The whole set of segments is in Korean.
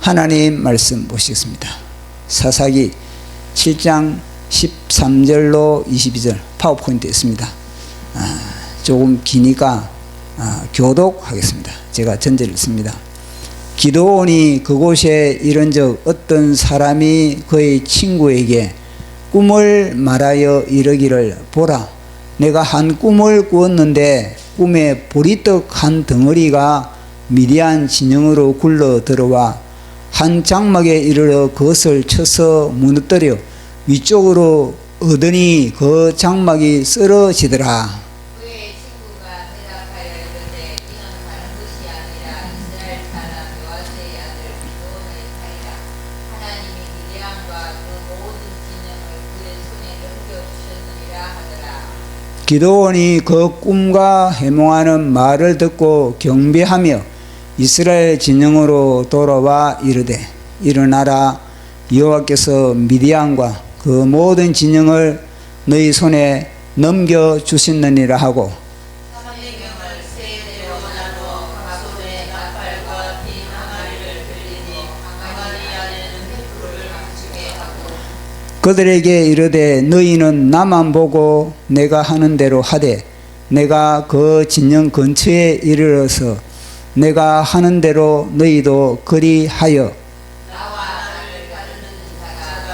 하나님 말씀 보시겠습니다. 사사기 7장 13절로 22절 파워포인트에 있습니다. 조금 기니까 교독하겠습니다. 제가 전제를 씁니다. 기드온이 그곳에 이른 적 어떤 사람이 그의 친구에게 꿈을 말하여 이르기를, 보라, 내가 한 꿈을 꾸었는데 꿈에 보리떡 한 덩어리가 미디안 진영으로 굴러 들어와 한 장막에 이르러 그것을 쳐서 무너뜨려 위쪽으로 얻으니 그 장막이 쓰러지더라. 그의 친구가 대답하여 이르되, 이는 다른 것이 아니라 이스라엘 사람 요아스의 아들 기드온의 칼이라. 하나님이 미디안과 그 모든 진영을 그의 손에 넘겨주셨느니라 하더라. 기드온이 그 꿈과 해몽하는 말을 듣고 경배하며 이스라엘 진영으로 돌아와 이르되, 일어나라, 여호와께서 미디안과 그 모든 진영을 너희 손에 넘겨주셨느니라 하고 300명을 세대로 나누어 각 손에 나팔과 빈 항아리를 들리니 항아리 안에는 횃불을 감추게 하고 그들에게 이르되, 너희는 나만 보고 내가 하는 대로 하되 내가 그 진영 근처에 이르러서 내가 하는 대로 너희도 그리하여 나와 나를 가르는 자가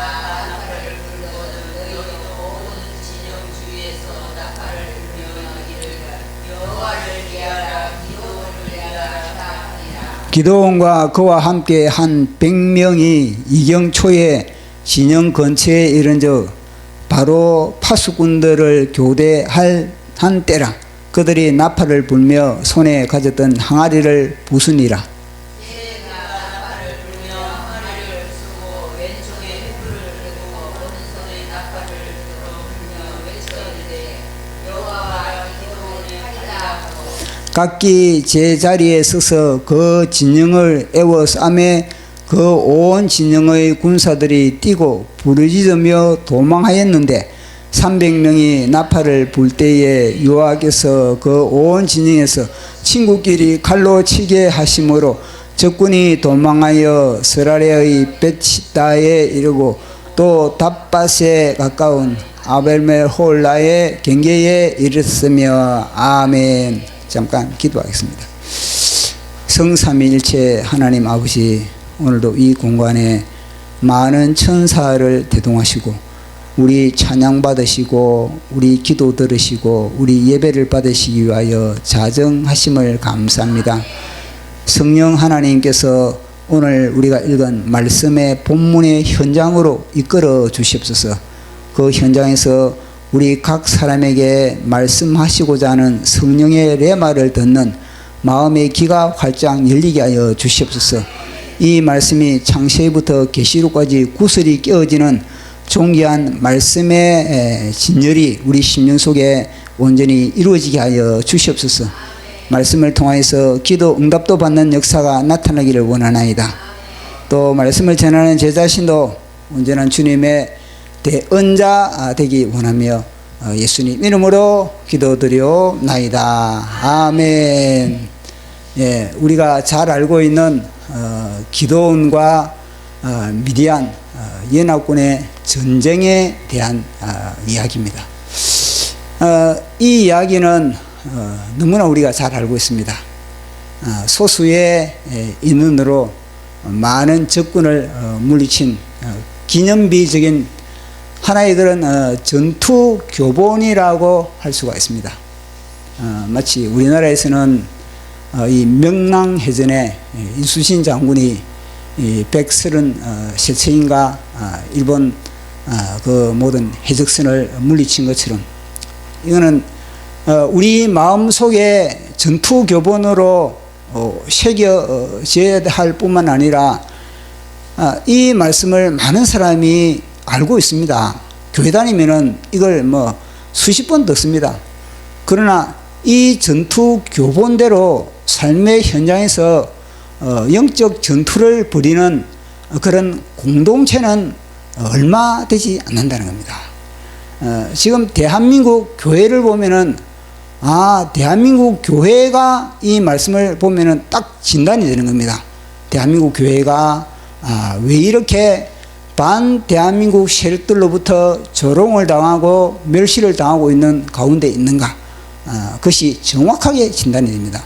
나팔을 불거든 너희도 모든 진영 주위에서 나팔을 불며 이르기를, 여호와를 위하라, 기드온을 위하라 하니라. 기드온과 그와 함께 한 100명이 이경초에 진영 근처에 이른 적 바로 파수꾼들을 교대할 한 때라. 그들이 나팔을 불며 손에 가졌던 항아리를 부수니라. 세대가 나팔을 불며 항아리를 쓰고 왼쪽에 횃불을 들고 오른손에 나팔을 들어 불며 외쳐이르되, 여호와와 기드온이 하리라 하고 각기 제자리에 서서 그 진영을 에워 싸매 그 온 진영의 군사들이 뛰고 부르짖으며 도망하였는데 300명이 나팔을 불 때에 여호와께서 그 온 진영에서 친구끼리 칼로 치게 하심으로 적군이 도망하여 스라레의 벳시다에 이르고 또 답밭에 가까운 아벨멜홀라의 경계에 이르렀으며. 아멘. 잠깐 기도하겠습니다. 성삼위일체 하나님 아버지, 오늘도 이 공간에 많은 천사를 대동하시고 우리 찬양 받으시고 우리 기도 들으시고 우리 예배를 받으시기 위하여 자정하심을 감사합니다. 성령 하나님께서 오늘 우리가 읽은 말씀의 본문의 현장으로 이끌어 주시옵소서. 그 현장에서 우리 각 사람에게 말씀하시고자 하는 성령의 레마를 듣는 마음의 귀가 활짝 열리게 하여 주시옵소서. 이 말씀이 창세기부터 계시록까지 구슬이 끼어지는 존귀한 말씀의 진열이 우리 심령 속에 온전히 이루어지게 하여 주시옵소서. 말씀을 통하여서 기도 응답도 받는 역사가 나타나기를 원하나이다. 또 말씀을 전하는 제 자신도 온전한 주님의 대언자 되기 원하며 예수님 이름으로 기도드려나이다. 아멘. 예, 우리가 잘 알고 있는 기드온과 미디안 연합군의 전쟁에 대한 이야기입니다. 이 이야기는 너무나 우리가 잘 알고 있습니다. 소수의 인원으로 많은 적군을 물리친 기념비적인 하나의 그런 전투 교본이라고 할 수가 있습니다. 마치 우리나라에서는 이 명랑해전에 이순신 장군이 133척인가 일본 그 모든 해적선을 물리친 것처럼, 이거는 우리 마음속에 전투 교본으로 새겨져야 할 뿐만 아니라 이 말씀을 많은 사람이 알고 있습니다. 교회 다니면은 이걸 뭐 수십 번 듣습니다. 그러나 이 전투 교본대로 삶의 현장에서 영적 전투를 벌이는 그런 공동체는 얼마 되지 않는다는 겁니다. 지금 대한민국 교회를 보면은 대한민국 교회가 이 말씀을 보면은 딱 진단이 되는 겁니다. 대한민국 교회가 왜 이렇게 반 대한민국 세력들로부터 조롱을 당하고 멸시를 당하고 있는 가운데 있는가? 그것이 정확하게 진단이 됩니다.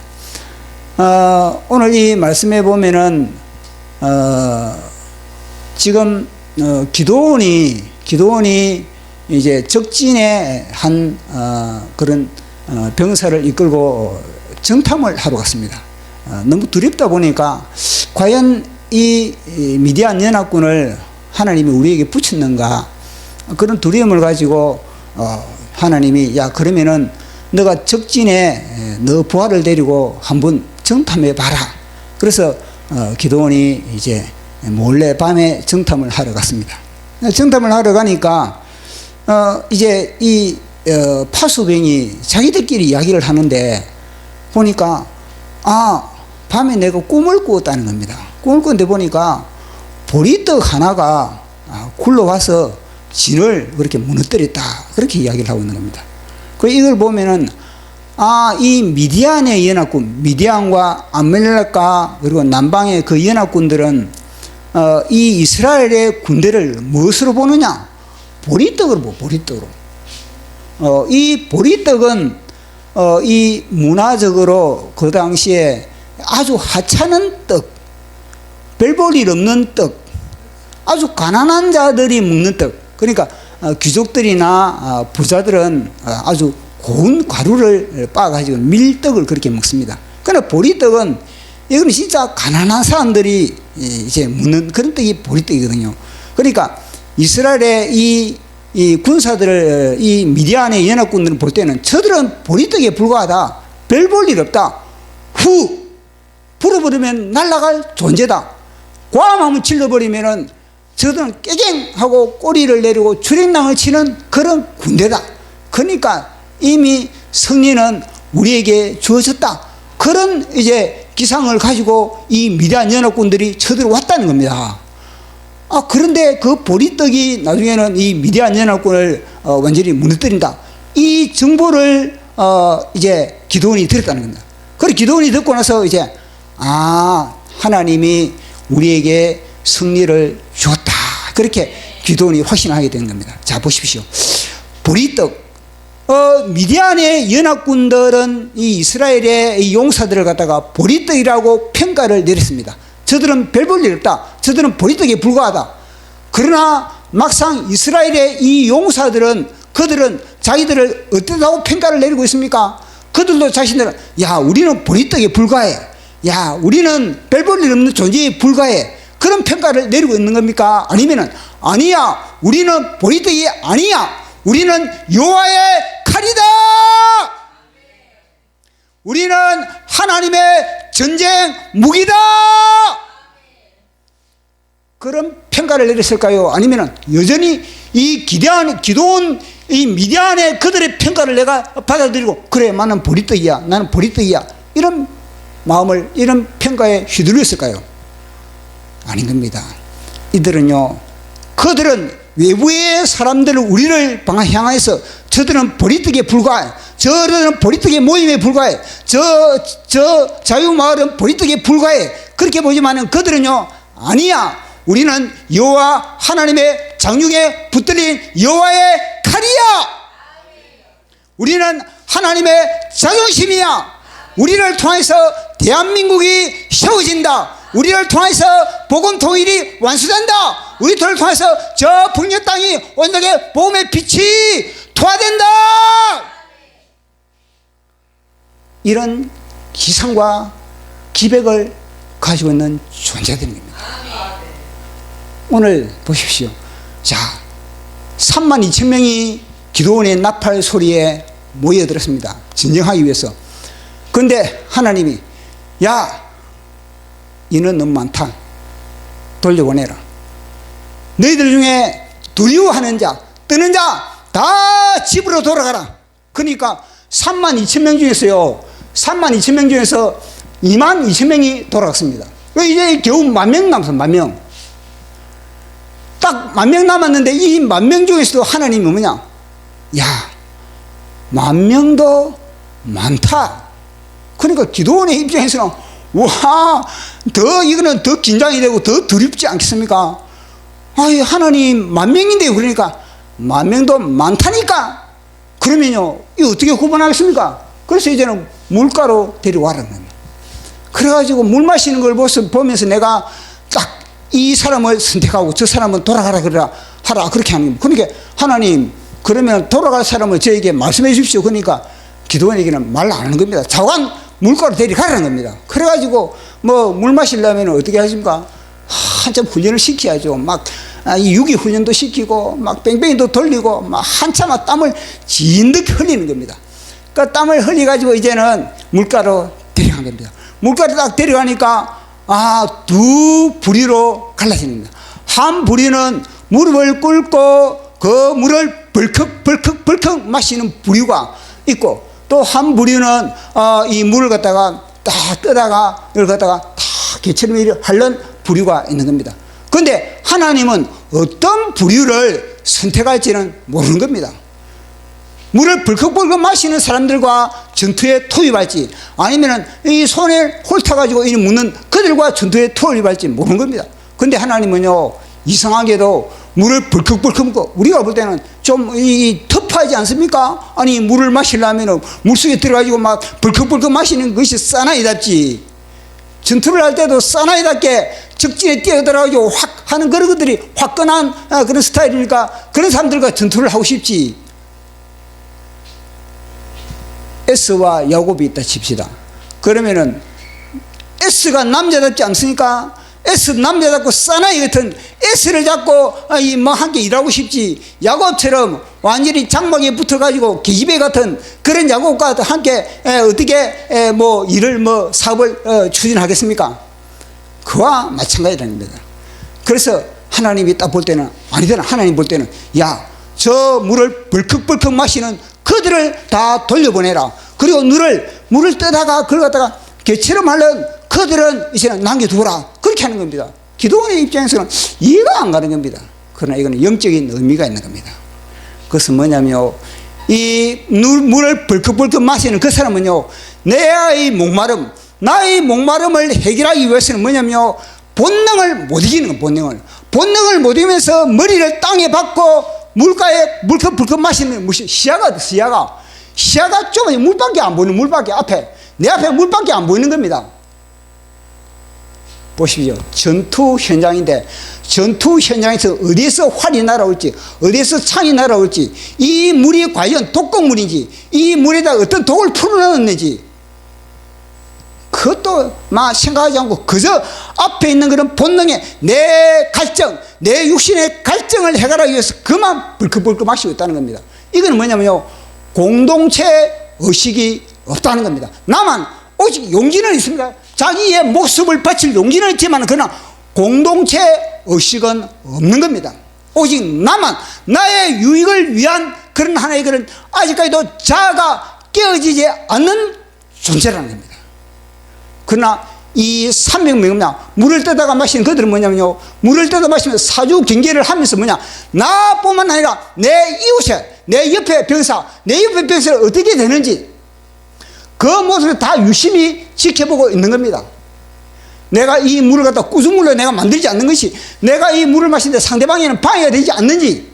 오늘 이 말씀에 보면은 지금 기도원이 이제 적진의 한 그런 병사를 이끌고 정탐을 하러 갔습니다. 너무 두렵다 보니까 과연 이 미디안 연합군을 하나님이 우리에게 붙였는가, 그런 두려움을 가지고 하나님이 야 그러면은 너가 적진에 너 부하를 데리고 한번 정탐해 봐라. 그래서 기도원이 이제 몰래 밤에 정탐을 하러 갔습니다. 정탐을 하러 가니까 이제 이 파수병이 자기들끼리 이야기를 하는데 보니까 밤에 내가 꿈을 꾸었다는 겁니다. 꿈을 꿨는데 보니까 보리떡 하나가 굴러와서 진을 그렇게 무너뜨렸다, 그렇게 이야기를 하고 있는 겁니다. 그래서 이걸 보면은 이 미디안의 연합군, 미디안과 아말렉과 그리고 남방의 그 연합군들은 이 이스라엘의 군대를 무엇으로 보느냐? 보리떡으로 보, 보리떡으로. 이 보리떡은 이 문화적으로 그 당시에 아주 하찮은 떡, 별 볼 일 없는 떡, 아주 가난한 자들이 먹는 떡. 그러니까 귀족들이나 부자들은 아주 고운 가루를 빻아가지고 밀떡을 그렇게 먹습니다. 그러나 보리떡은 이건 진짜 가난한 사람들이 이제 먹는 그런 떡이 보리떡이거든요. 그러니까 이스라엘의 이 군사들을 이 미디안의 연합군들을 볼 때는 저들은 보리떡에 불과하다, 별 볼 일 없다, 불어버리면 날아갈 존재다, 과함하면 질러버리면은 저들은 깨갱하고 꼬리를 내리고 주랭랑을 치는 그런 군대다. 그러니까 이미 승리는 우리에게 주어졌다, 그런 이제 기상을 가지고 이 미디안 연합군들이 쳐들어왔다는 겁니다. 그런데 그 보리떡이 나중에는 이 미디안 연합군을 완전히 무너뜨린다, 이 정보를 이제 기드온이 들었다는 겁니다. 그리고 기드온이 듣고 나서 이제 하나님이 우리에게 승리를 주었다, 그렇게 기드온이 확신하게 되는 겁니다. 자, 보십시오. 보리떡, 미디안의 연합군들은 이 이스라엘의 이 용사들을 갖다가 보리떡이라고 평가를 내렸습니다. 저들은 별 볼 일 없다, 저들은 보리떡에 불과하다. 그러나 막상 이스라엘의 이 용사들은, 그들은 자기들을 어떻다고 평가를 내리고 있습니까? 그들도 자신들은 야 우리는 보리떡에 불과해, 야 우리는 별 볼 일 없는 존재에 불과해, 그런 평가를 내리고 있는 겁니까? 아니면은 아니야 우리는 보리떡이 아니야, 우리는 여호와의 칼이다, 우리는 하나님의 전쟁 무기다, 그런 평가를 내렸을까요? 아니면은 여전히 이 기도원 이 미디안의 그들의 평가를 내가 받아들이고 그래 나는 보리떡이야, 나는 보리떡이야, 이런 마음을, 이런 평가에 휘둘렸을까요? 아닌 겁니다. 이들은요, 그들은 외부의 사람들을 우리를 향해서 저들은 보리떡에 불과해, 저들은 보리떡의 모임에 불과해, 저 자유마을은 보리떡에 불과해, 그렇게 보지만은 그들은요 아니야, 우리는 여호와 하나님의 장육에 붙들린 여호와의 칼이야, 우리는 하나님의 자존심이야, 우리를 통해서 대한민국이 세워진다, 우리를 통해서 복음 통일이 완수된다, 우리를 통해서 저 북녘 땅이 온전하게 복음의 빛이 투하된다, 이런 기상과 기백을 가지고 있는 존재들입니다. 오늘 보십시오. 자, 32,000명이 기드온의 나팔 소리에 모여들었습니다. 진정하기 위해서. 그런데 하나님이 야 이는 너무 많다, 돌려보내라. 너희들 중에 두려워하는 자, 뜨는 자 다 집으로 돌아가라. 그러니까 32,000명 중에서요, 32,000명 중에서 22,000명이 돌아갔습니다. 이제 겨우 10,000명 남았어. 10,000명. 딱 10,000명 남았는데 이 10,000명 중에서도 하나님이 뭐냐, 야 10,000명도 많다. 그러니까 기드온의 입장에서는 와, 더 이거는 더 긴장이 되고 더 두렵지 않겠습니까? 아이, 하나님 10,000명인데 그러니까 10,000명도 많다니까. 그러면요, 이거 어떻게 구분하겠습니까? 그래서 이제는 물가로 데려와라는 겁니다. 그래가지고 물 마시는 걸 보면서 내가 딱 이 사람을 선택하고 저 사람은 돌아가라 그러라 하라 그렇게 하는 겁니다. 그러니까 하나님, 그러면 돌아갈 사람을 저에게 말씀해 주십시오. 그러니까 기도원에게는 말 안 하는 겁니다. 자관 물가로 데려가라는 겁니다. 그래가지고 뭐 물 마시려면 어떻게 하십니까? 한참 훈련을 시켜야죠. 막 이 유기 훈련도 시키고 막 뺑뺑이도 돌리고 막 한참 땀을 진득 흘리는 겁니다. 그 땀을 흘려가지고 이제는 물가로 데려간 겁니다. 물가로 딱 데려가니까 두 부리로 갈라지는 겁니다. 한 부리는 무릎을 꿇고 그 물을 벌컥 마시는 부류가 있고, 또 한 부류는 이 물을 갖다가 딱 떠다가 이걸 갖다가 다 개처럼 하는 부류가 있는 겁니다. 그런데 하나님은 어떤 부류를 선택할지는 모르는 겁니다. 물을 벌컥벌컥 마시는 사람들과 전투에 투입할지, 아니면 이 손에 홀타가지고 이 묻는 그들과 전투에 투입할지 모르는 겁니다. 그런데 하나님은요, 이상하게도 물을 벌컥벌컥 먹고, 우리가 볼 때는 좀 터프하지 않습니까? 아니, 물을 마시려면 물속에 들어가지고 막 벌컥벌컥 마시는 것이 사나이답지. 전투를 할 때도 사나이답게 적진에 뛰어들어가지고 확 하는 그런 것들이 화끈한 그런 스타일이니까 그런 사람들과 전투를 하고 싶지. 에스와 야곱이 있다 칩시다. 그러면은 에스가 남자답지 않습니까? 에스 남자답고 사나이 같은 에스를 잡고 함께 일하고 싶지. 야곱처럼 완전히 장막에 붙어가지고 계집애 같은 그런 야곱과 함께 어떻게 일을 사업을 추진하겠습니까? 그와 마찬가지라는 겁니다. 그래서 하나님이 딱 볼 때는 아니잖아. 하나님 볼 때는 저 물을 벌컥벌컥 마시는 그들을 다 돌려보내라. 그리고 물을 떠다가 그걸 갖다가 개처럼 하는 그들은 이제는 남겨두라. 그렇게 하는 겁니다. 기도원의 입장에서는 이해가 안 가는 겁니다. 그러나 이거는 영적인 의미가 있는 겁니다. 그것은 뭐냐면, 이 물을 벌컥벌컥 마시는 그 사람은요, 나의 목마름을 해결하기 위해서는 뭐냐면, 본능을 못 이기는 거예요. 본능을 못 이기면서 머리를 땅에 박고 물가에 물컥물컥 마시는 무슨 시야가 좀 물밖에 안 보이는, 내 앞에 물밖에 안 보이는 겁니다. 보십시오. 전투 현장인데, 전투 현장에서 어디에서 활이 날아올지, 어디에서 창이 날아올지, 이 물이 과연 독극물인지, 이 물에다 어떤 독을 풀어넣었는지, 그것도 막 생각하지 않고 그저 앞에 있는 그런 본능의 내 갈증, 내 육신의 갈증을 해결하기 위해서 그만 벌컥벌컥 마시고 있다는 겁니다. 이건 뭐냐면요, 공동체 의식이 없다는 겁니다. 나만 오직 용기는 있습니다. 자기의 목숨을 바칠 용기는 있지만 그러나 공동체 의식은 없는 겁니다. 오직 나의 유익을 위한 그런 하나의 그런 아직까지도 자아가 깨어지지 않는 존재라는 겁니다. 그러나 이 300명이나 물을 떠다가 마시는 그들은 뭐냐면요, 물을 떠다 마시면서 사주 경계를 하면서 나뿐만 아니라 내 이웃에, 내 옆에 병사를 어떻게 되는지 그 모습을 다 유심히 지켜보고 있는 겁니다. 내가 이 물을 갖다 구수물로 내가 만들지 않는 것이, 내가 이 물을 마시는데 상대방에는 방해가 되지 않는지.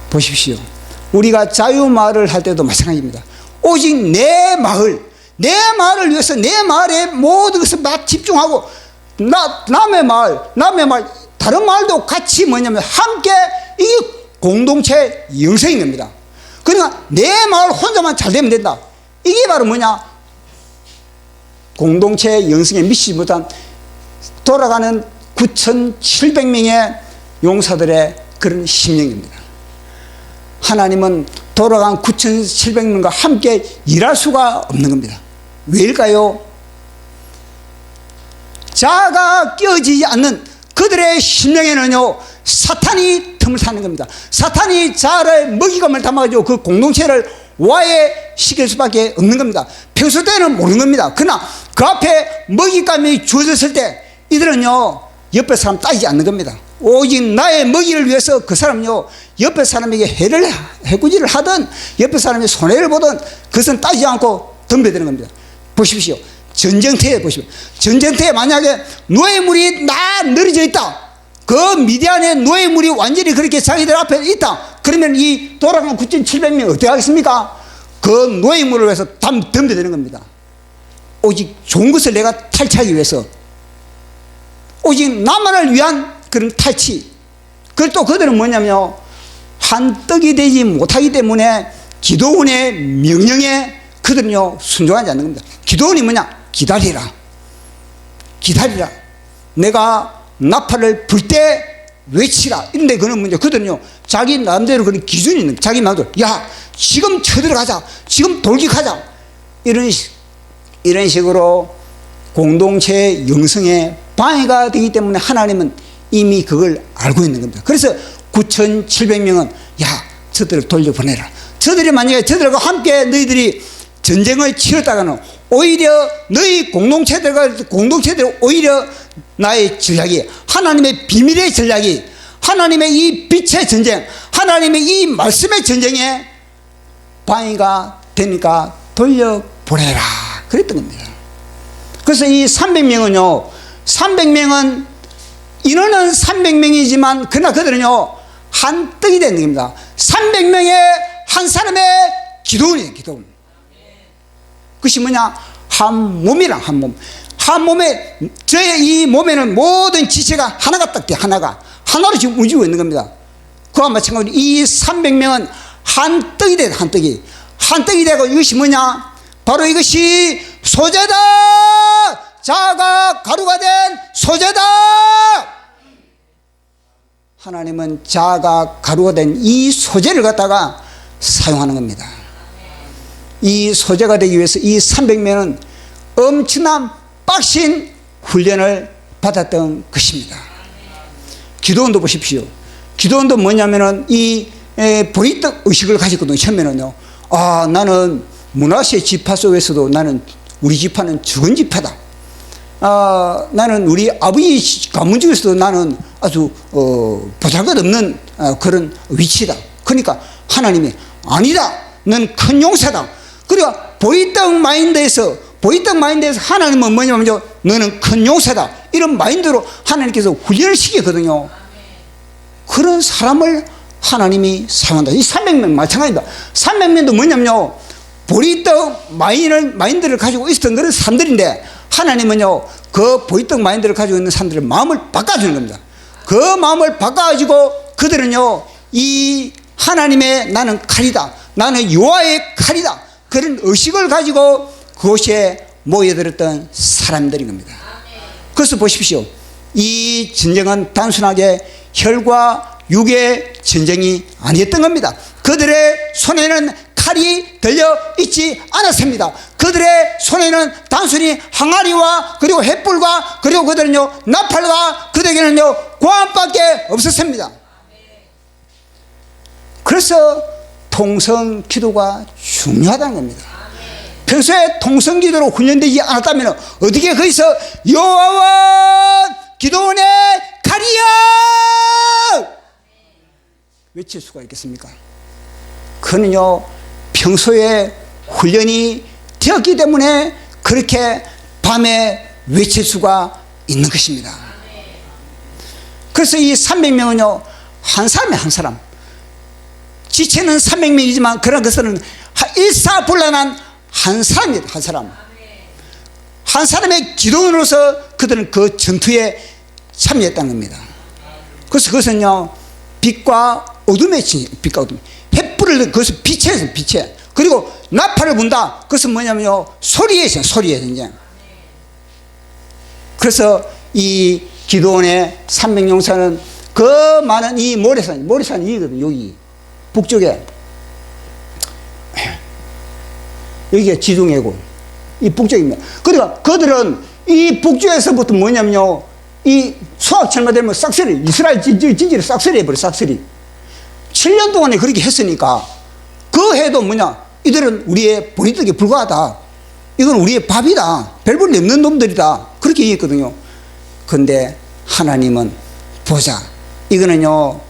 보십시오. 우리가 자유마을을 할 때도 마찬가지입니다. 오직 내 마을을 위해서 내 마을에 모든 것을 다 집중하고, 남의 마을, 다른 마을도 같이 함께 이 공동체 영성인 겁니다. 그러니까 내 마을 혼자만 잘 되면 된다. 이게 바로 공동체 영성에 미치지 못한 돌아가는 9,700명의 용사들의 그런 심령입니다. 하나님은 돌아간 9,700명과 함께 일할 수가 없는 겁니다. 왜일까요? 자아가 끼어지지 않는 그들의 심령에는요, 사탄이 틈을 타는 겁니다. 사탄이 자아를 먹이감을 담아가지고 그 공동체를 와해시킬 수밖에 없는 겁니다. 평소 때는 모르는 겁니다. 그러나 그 앞에 먹잇감이 주어졌을 때 이들은요, 옆에 사람 따지지 않는 겁니다. 오직 나의 먹이를 위해서 그 사람은요, 옆에 사람에게 해꾸지를 하든 옆에 사람이 손해를 보든 그것은 따지지 않고 덤벼드는 겁니다. 보십시오. 전쟁터에 보십시오. 전쟁터에 만약에 노예물이 다 늘어져 있다. 그 미디안의 노예물이 완전히 그렇게 자기들 앞에 있다. 그러면 이 돌아간 9,700명 어떻게 하겠습니까? 그 노예물을 위해서 덤벼드는 겁니다. 오직 좋은 것을 내가 탈취하기 위해서, 오직 나만을 위한 그런 탈취. 그리고 또 그들은 뭐냐면요, 한 떡이 되지 못하기 때문에 기도원의 명령에 그들은요 순종하지 않는 겁니다. 기도원이 뭐냐? 기다리라. 기다리라. 내가 나팔을 불 때 외치라. 이런데 그는 뭐냐? 그들은요 자기 나름대로 그런 기준이 있는, 자기 마음대로, 야 지금 쳐들어가자, 지금 돌격하자, 이런 식으로 공동체 영성에 방해가 되기 때문에 하나님은 이미 그걸 알고 있는 겁니다. 그래서 9,700명은 야 저들을 돌려보내라. 저들이 만약에 저들과 함께 너희들이 전쟁을 치렀다가는 오히려 너희 공동체들 오히려 나의 전략이, 하나님의 비밀의 전략이, 하나님의 이 빛의 전쟁, 하나님의 이 말씀의 전쟁에 방해가 되니까 돌려보내라 그랬던 겁니다. 그래서 이 300명은요 300명은 인원은 300명이지만 그러나 그들은요 한 떡이 되는 겁니다. 300명의 한 사람의 기도원이에요. 기도원. 그것이 뭐냐? 한 몸이랑 한 몸. 한 몸에, 저의 이 몸에는 모든 지체가 하나가 딱 돼. 하나로 지금 움직이고 있는 겁니다. 그와 마찬가지로 이 300명은 한 떡이 돼. 한 떡이. 한 떡이 되고 이것이 뭐냐? 바로 이것이 소재다. 자아가 가루가 된 소재다. 하나님은 자아가 가루가 된 이 소재를 갖다가 사용하는 겁니다. 이 소재가 되기 위해서 이 300명은 엄청난 빡신 훈련을 받았던 것입니다. 기도원도 보십시오. 기도원도 뭐냐면은 이 보리떡 의식을 가지거든요. 처음에는요. 아, 나는 문화세 지파 속에서도 나는 우리 지파는 죽은 지파다. 아, 나는 우리 아버지 가문 중에서도 나는 아주 보잘것없는 그런 위치다. 그러니까 하나님이 아니다. 넌 큰 용사다. 그리고 보이떡 마인드에서 하나님은 뭐냐면요, 너는 큰 용사다. 이런 마인드로 하나님께서 훈련을 시키거든요. 그런 사람을 하나님이 사용한다. 이 300명 마찬가지입니다. 300명도 뭐냐면요, 보리떡 마인드를 가지고 있었던 그런 사람들인데, 하나님은요 그 보리떡 마인드를 가지고 있는 사람들의 마음을 바꿔주는 겁니다. 그 마음을 바꿔가지고 그들은요 이 하나님의 나는 칼이다, 나는 여호와의 칼이다, 그런 의식을 가지고 그곳에 모여들었던 사람들인 겁니다. 그래서 보십시오. 이 전쟁은 단순하게 혈과 육의 전쟁이 아니었던 겁니다. 그들의 손에는 칼이 들려 있지 않았습니다. 그들의 손에는 단순히 항아리와 그리고 횃불과 그리고 그들은요 나팔과 그들에게는요 고함밖에 없었습니다. 그래서 통성 기도가 중요하다는 겁니다. 평소에 통성 기도로 훈련되지 않았다면 어떻게 거기서 여호와와 기도원의 칼이여 외칠 수가 있겠습니까? 그는요 평소에 훈련이 되었기 때문에 그렇게 밤에 외칠 수가 있는 것입니다. 그래서 이 300명은요 한 사람에 한 사람, 지체는 300명이지만 그런 것은 일사불란한 한 사람입니다. 한 사람, 한 사람의 기도원으로서 그들은 그 전투에 참여했다는 겁니다. 그래서 그것은요 빛과 어둠의 빛과 어둠, 횃불을 그것을 빛에, 그리고 나팔을 분다. 그것은 뭐냐면요 소리의 전쟁. 그래서 이 기도원의 300용사는 그 많은 이 모래산이 이거든. 여기 북쪽에 여기가 지중해고 이 북쪽입니다. 그러니까 그들은 이 북쪽에서부터 뭐냐면요 이 수학철마 되면 싹쓸이 이스라엘 진지를 싹쓸이 해버려. 싹쓸이 7년 동안에 그렇게 했으니까 그 해도 뭐냐 이들은 우리의 보리떡에 불과하다, 이건 우리의 밥이다, 별볼일 없는 놈들이다, 그렇게 얘기했거든요. 그런데 하나님은 보자, 이거는요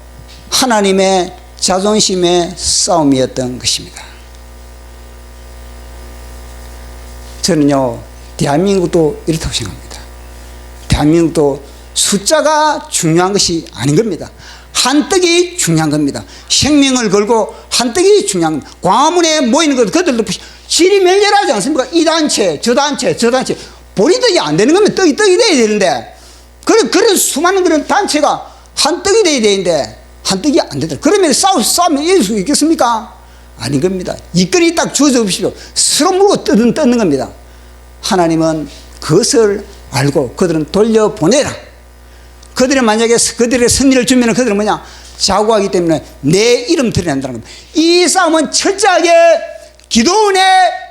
하나님의 자존심의 싸움이었던 것입니다. 저는요, 대한민국도 이렇다고 생각합니다. 대한민국도 숫자가 중요한 것이 아닌 겁니다. 한떡이 중요한 겁니다. 생명을 걸고 한떡이 중요한 겁니다. 광화문에 모이는 것, 그들도 질이 멸렬하지 않습니까? 이 단체, 저 단체, 저 단체. 보리떡이 안 되는 겁니다. 떡이 돼야 되는데. 그런 수많은 그런 단체가 한떡이 돼야 되는데, 한떡이 안 되더라. 그러면 싸우면 이길 수 있겠습니까? 아닌 겁니다. 이건이 딱 주어져 보십시오. 서로 물고 뜯는 겁니다. 하나님은 그것을 알고 그들은 돌려보내라. 그들이 만약에 그들의 승리를 주면 그들은 뭐냐? 자고하기 때문에 내 이름 드러낸다는 겁니다. 이 싸움은 철저하게 기도원의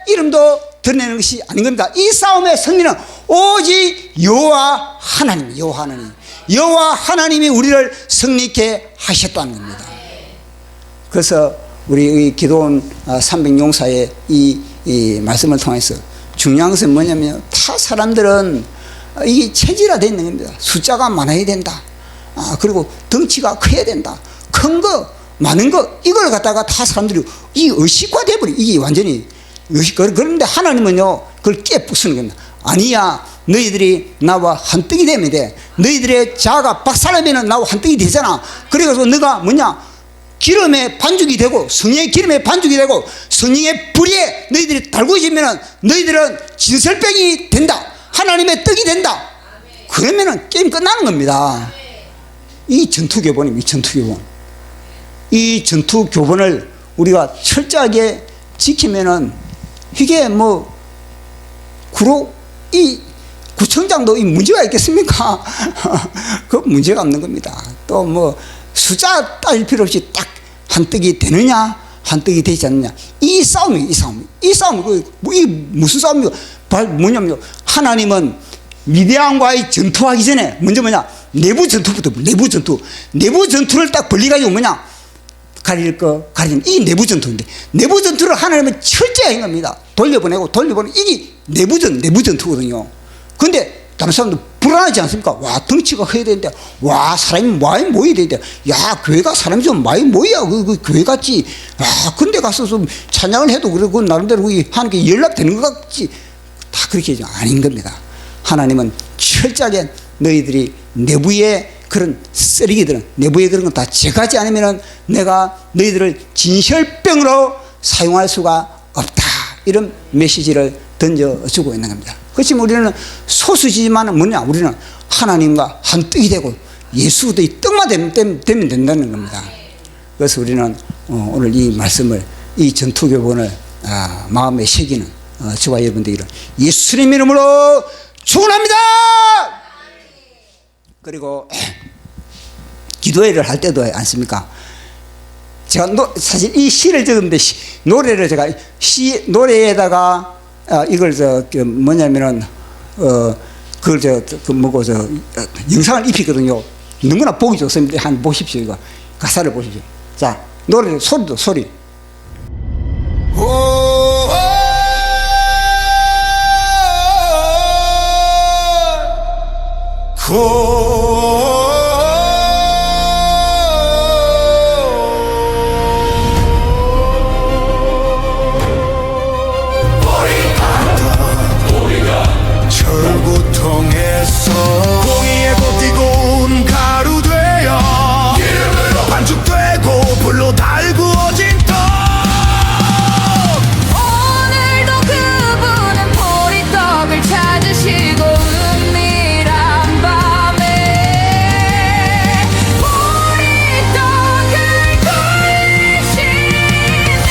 이름도 드러내는 것이 아닌 겁니다. 이 싸움의 승리는 오직 여호와 하나님, 여호와 하나님이 우리를 승리케 하셨다는 겁니다. 그래서 우리 기도원 300용사의 이 말씀을 통해서 중요한 것은 뭐냐면, 타 사람들은 이게 체질화되어 있는 겁니다. 숫자가 많아야 된다. 그리고 덩치가 커야 된다. 큰 거, 많은 거, 이걸 갖다가 타 사람들이 이 의식화돼 버려. 이게 완전히 의식. 그런데 하나님은요, 그걸 깨부수는 겁니다. 아니야, 너희들이 나와 한떡이 되면 돼. 너희들의 자아가 박살나면 나와 한떡이 되잖아. 그래서 너가 뭐냐? 기름의 반죽이 되고, 성령의 기름의 반죽이 되고, 성령의 불에 너희들이 달구어지면 너희들은 진설병이 된다. 하나님의 떡이 된다. 그러면은 게임 끝나는 겁니다. 이 전투교본입니다. 이 전투교본을 우리가 철저하게 지키면은, 이게 뭐 이 구청장도 이 문제가 있겠습니까? 그 문제가 없는 겁니다. 또 뭐 숫자 따질 필요 없이 딱 한떡이 되느냐, 한떡이 되지 않느냐. 이 싸움이 이 무슨 싸움이고, 뭐냐면, 하나님은 미디안과의 전투하기 전에 먼저 뭐냐? 내부 전투를 딱 벌리가지고 뭐냐? 가리는 이 내부 전투인데, 내부 전투를 하나님은 철저히 한 겁니다. 돌려보내고 이게 내부 전투거든요. 근데 다른 사람도 불안하지 않습니까? 와, 덩치가 커야 되는데, 와, 사람이 많이 모여야 되는데, 야, 교회가 사람이 좀 많이 모여야 그 교회 같지. 야, 근데 가서 좀 찬양을 해도 그러고 나름대로 하나님께 연락되는 것 같지. 다 그렇게 아닌 겁니다. 하나님은 철저하게 너희들이 내부에 그런 쓰레기들은, 내부에 그런 건 다 제거하지 않으면 내가 너희들을 진설병으로 사용할 수가 없다. 이런 메시지를 던져주고 있는 겁니다. 그렇지만 우리는 소수지만 뭐냐? 우리는 하나님과 한떡이 되고 예수의 떡만 되면 된다는 겁니다. 그래서 우리는 오늘 이 말씀을, 이 전투교본을 마음에 새기는 저와 여러분들이 예수님 이름으로 축원합니다. 그리고 기도회를 할 때도 않습니까? 제가 사실 이 시를 적었는데, 노래를 제가 노래에다가 이걸 뭐냐면은 그걸 영상을 입히거든요. 너무나 보기 좋습니다. 한번 보십시오. 이거 가사를 보십시오. 자, 노래를 소리. 철고통에서 공의에 곱디고운 가루 되어 기름으로 반죽되고 불로 달구어진 떡. 오늘도 그분은 보리떡을 찾으시고 은밀한 밤에 보리떡을 돌리신다.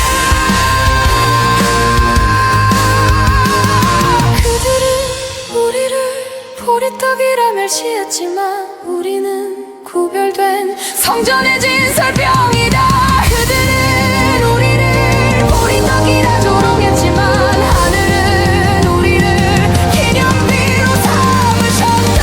그들은 우리를 보리떡이라 멸시했지만 우리는 구별된 성전의 진설병이다. 그들은 우리를 보리떡이라 조롱했지만 하늘은 우리를 기념비로 삼으셨다.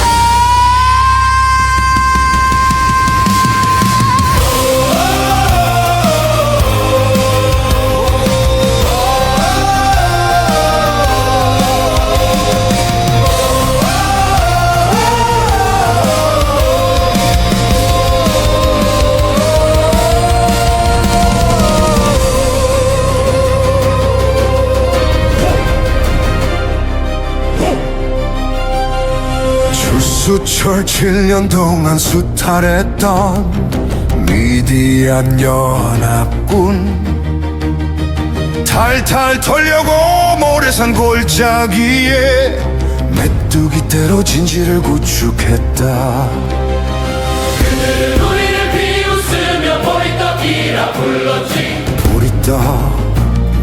고두철 7년 동안 수탈했던 미디안 연합군 탈탈 털려고 모래산 골짜기에 메뚜기대로 진지를 구축했다. 그들은 우리를 비웃으며 보리떡이라 불렀지.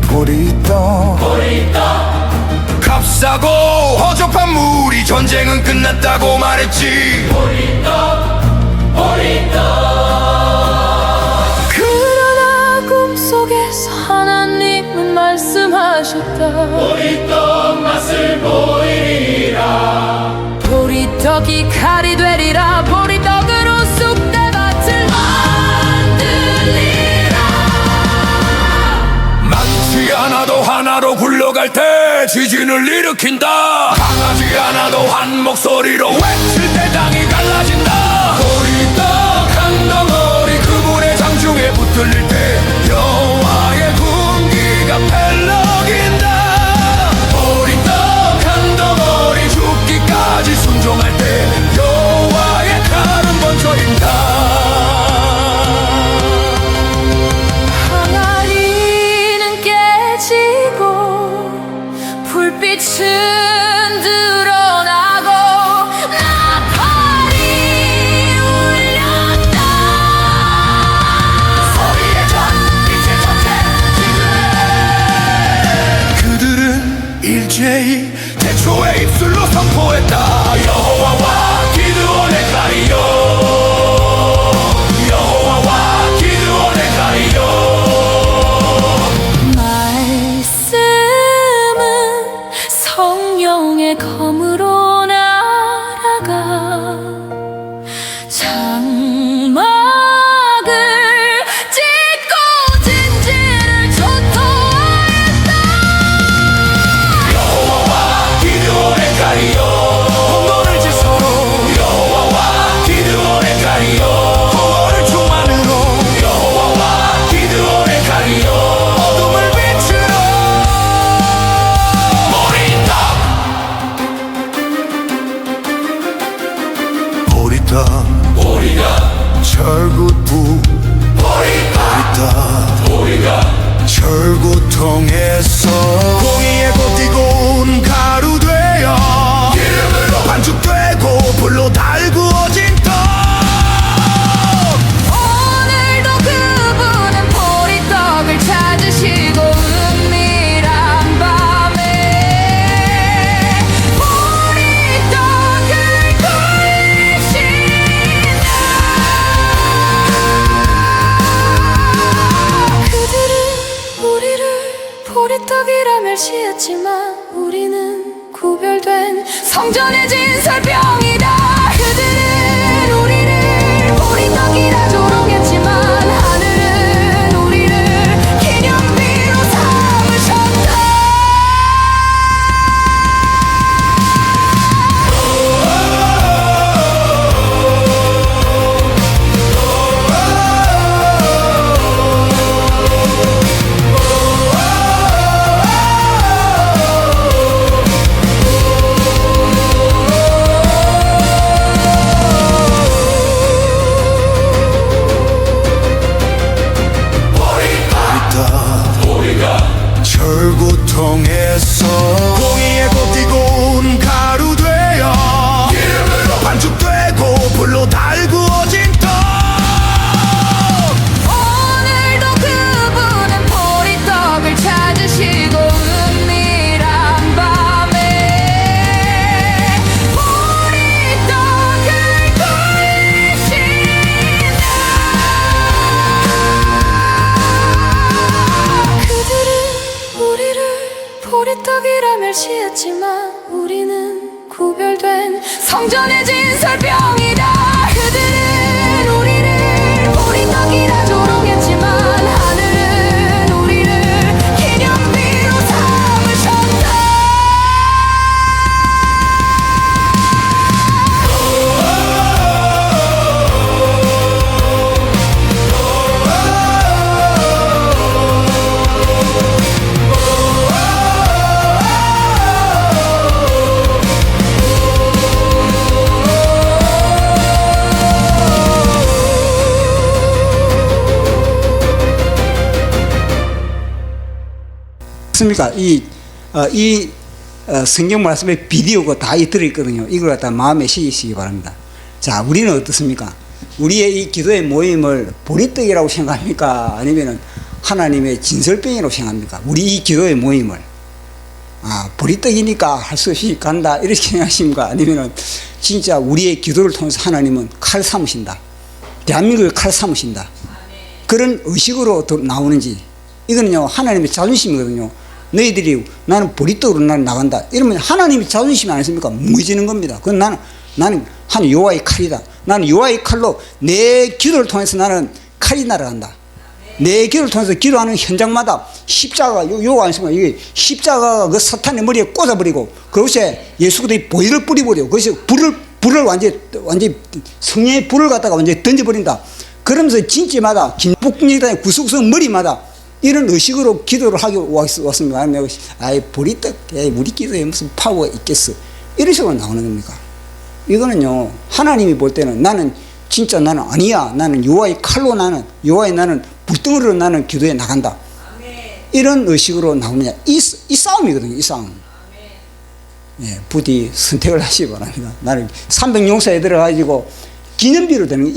보리떡 값싸고 허접한 무리 전쟁은 끝났다고 말했지. 그러나 꿈속에서 하나님은 말씀하셨다. 보리떡 맛을 보이리라. 보리떡이 칼이 되리라. 보리떡으로 쑥대밭을 만들리라. 많지 않아도 하나로 굴러갈 때 지진을 일으킨다. 강하지 않아도 한 목소리로 외칠 때 땅이 갈라진다. 보리떡 한 덩어리 그분의 장중에 붙들릴 때 여호와의 군기가 펠럭인다. 보리떡 한 덩어리 죽기까지 순종할 때 여호와의 칼은 번쩍인다. 항아리는 깨지고 불빛은 드러나고 나팔이 울렸다. 소리의 전 이제 전쟁 그들은 일제히 태초의 입술로 선포했다. 여호와와 기드온의 칼이요. 여호와와 기드온의 칼이요. 말씀은 성령의 검으로 날아가 장막을 찢고 진지를 초토화했다. 여호와와 기드온의 칼이요. 홍도를 지서로 여호와와 기드온의 칼이요. 홍어를 충만으로 여호와와 기드온의 칼이요. 어둠을 빛으로 보리떡 철굿부 보리떡 철구통에서 공의에 곱디고 온 가루 되어 기름으로 반죽되고 불로 달구어진 떡. 오늘도 그분은 보리떡을 찾으시고 은밀한 밤에 보리떡을 굴리신다. 그들은 우리를 보리떡이라 멸시했지만 우리는 구별된 성전의 진설병이다. 그들은 우리를 보리떡이라 조롱했지만 하늘은 우리를 기념비로 삼으셨다. 철구통에서 공의에 곱디고 온 가루 되어 기름으로 반죽되고 불로 달구어진 떡. 오늘도 그분은 보리떡을 찾으시고 은밀한 밤에 보리떡을 굴리신다. 그들은 우리를 보리떡이라 멸시했지만 우리는 구별된 성전의 진설병이다. 그들은 우리를 보리떡이라 조롱했지만 하늘은 우리를 기념비로 삼으셨다. 맞습니까? 성경 말씀에 비디오가 다 들어있거든요. 이걸 갖다 마음에 새기시기 바랍니다. 자, 우리는 어떻습니까? 우리의 이 기도의 모임을 보리떡이라고 생각합니까? 아니면은 하나님의 진설병이라고 생각합니까? 우리 이 기도의 모임을 보리떡이니까 할 수 없이 간다 이렇게 생각하십니까? 아니면은 진짜 우리의 기도를 통해서 하나님은 칼 삼으신다, 대한민국의 칼 삼으신다, 그런 의식으로 나오는지, 이거는요 하나님의 자존심이거든요. 너희들이 나는 보리떡으로 나는 나간다 이러면 하나님이 자존심이 아니십니까? 무너지는 겁니다. 그건 나는 한 여호와의 칼이다. 나는 여호와의 칼로 내 기도를 통해서 나는 칼이 날아간다. 내 기도를 통해서 기도하는 현장마다 십자가가 요거 아십니까? 이게 십자가가 그 사탄의 머리에 꽂아버리고 그것에 예수 그리스도의 보혈을 뿌리버리고 그것이 불을 완전히 성령의 불을 갖다가 완전히 던져버린다. 그러면서 진지마다 김북리단의 구속성 머리마다 이런 의식으로 기도를 하기 왔습니다. 아이 보리떡, 우리 기도에 무슨 파워가 있겠어? 이런 식으로 나오는 겁니까? 이거는요 하나님이 볼 때는 나는 진짜 나는 아니야. 나는 여호와의 칼로 나는 불덩어리로 나는 기도에 나간다. 이런 의식으로 나오느냐? 이 싸움이거든요. 이 싸움. 예, 부디 선택을 하시기 바랍니다. 나는 300용사에 들어가지고 기념비로 되는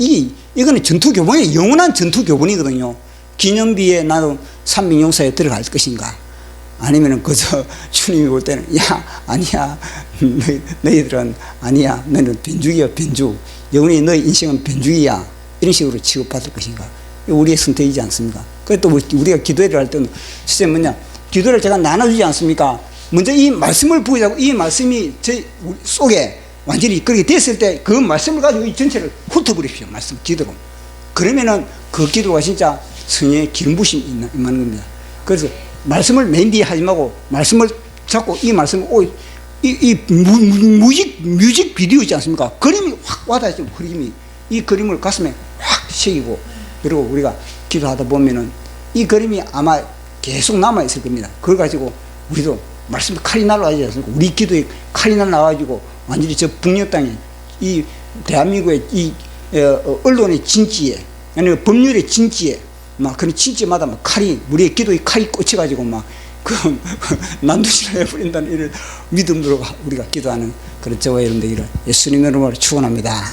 이거는 전투교본이 영원한 전투교본이거든요. 기념비에 나도 300용사에 들어갈 것인가? 아니면은 그저 주님이 볼 때는 아니야. 너희들은 아니야. 너는 변죽이야, 변죽. 영원히 너희 인생은 변죽이야. 이런 식으로 취급받을 것인가? 우리의 선택이지 않습니까? 그래 또 우리가 기도를 할 때는 실제 기도를 제가 나눠주지 않습니까? 먼저 이 말씀을 보이자고 이 말씀이 제 속에 완전히 그렇게 됐을 때 그 말씀을 가지고 이 전체를 훑어버리십시오. 말씀 기도로. 그러면은 그 기도가 진짜 성령의 기름 부심이 임하는 겁니다. 그래서 말씀을 맨 뒤에 하지 말고 말씀을 잡고 이 말씀을 뮤직 비디오 있지 않습니까? 그림이 확 와닿죠. 이 그림을 가슴에 확 새기고 그리고 우리가 기도하다 보면은 이 그림이 아마 계속 남아있을 겁니다. 그걸 가지고 우리도 말씀 칼이 날아가지 않습니까? 우리 기도에 칼이 날아가지고 완전히 저 북녘 땅에 이 대한민국의 이 언론의 진지에 아니면 법률의 진지에 막 그런 진지마다 막 칼이 우리의 기도에 칼이 꽂혀가지고 막 난도질을 해버린다는 이런 믿음으로 우리가 기도하는 그런 저와 여러분들 이런 예수님의 이름으로 축원합니다.